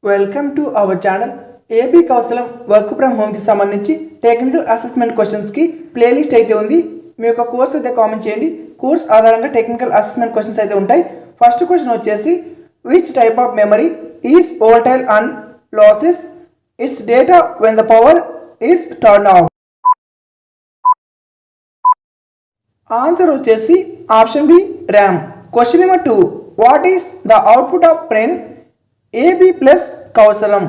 Welcome to our channel. AP Kaushalam work from హోమ్కి సంబంధించి technical assessment క్వశ్చన్స్కి ప్లేలిస్ట్ అయితే ఉంది. మీ యొక్క కోర్స్ అయితే కామెంట్ చేయండి. కోర్స్ ఆధారంగా టెక్నికల్ అసెస్మెంట్ క్వశ్చన్స్ అయితే ఉంటాయి. ఫస్ట్ క్వశ్చన్ వచ్చేసి which type of memory is volatile and loses its data when the power is turn off. Answer వచ్చేసి option B RAM. Question number 2 what is the output of print AP plus Kaushalam.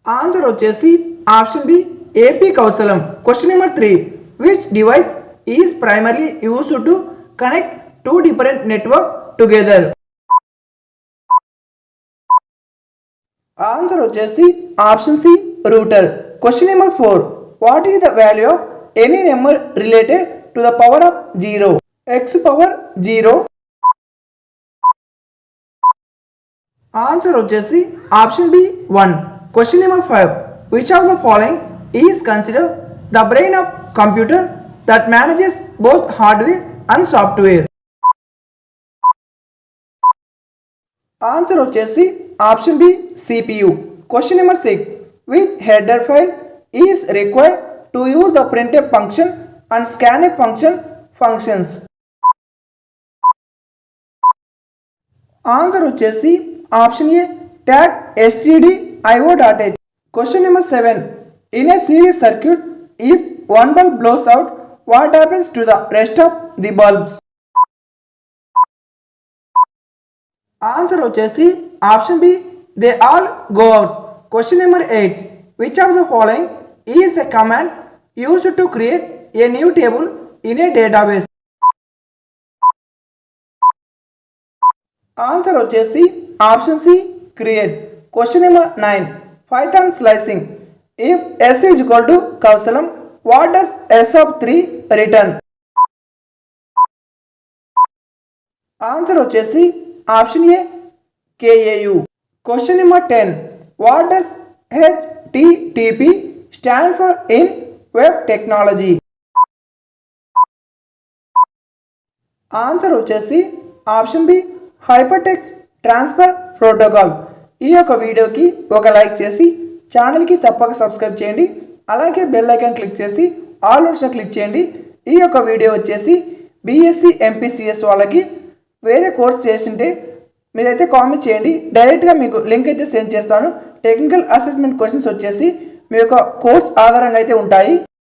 Answer వచ్చేసి option B AP Kaushalam. Question number 3 which device is primarily used to connect two different network together. Answer వచ్చేసి option C router. Question number 4 what is the value of any number related to the power of 0 x power 0. Answer వచ్చేసి option B 1. Question number 5 which of the following is consider the brain of computer that manages both hardware and software. Answer వచ్చేసి option B CPU. Question number 6 which header file is required to use the printf function and scanf functions. Answer వచ్చేసి option A tag stdio.h. Question number 7 in A series circuit if one bulb blows out what happens to the rest of the bulbs. Answer వచ్చేసి option B they all go out. Question number 8 which of the following is a command used to create a new table in a database. Answer వచ్చేసి option C create. Question number 9 Python slicing if s is equal to Kaushalam what does s of 3 return. Answer వచ్చేసి option A KAU. Question number 10 what does HTTP stand for in web technology. Answer వచ్చేసి option B hypertext transfer protocol. ఈ యొక్క వీడియోకి ఒక like చేసి ఛానల్కి తప్పక subscribe చేయండి. అలాగే బెల్ ఐకాన్ క్లిక్ చేసి ఆల్ ఆప్షన్ క్లిక్ చేయండి. ఈ యొక్క వీడియో వచ్చేసి బీఎస్సీ ఎంపీసీఎస్ వాళ్ళకి వేరే కోర్స్ చేసింటే మీరైతే కామెంట్ చేయండి. డైరెక్ట్గా మీకు లింక్ అయితే సెండ్ చేస్తాను. టెక్నికల్ అసెస్మెంట్ క్వశ్చన్స్ వచ్చేసి మీ యొక్క కోర్స్ ఆధారంగా అయితే ఉంటాయి.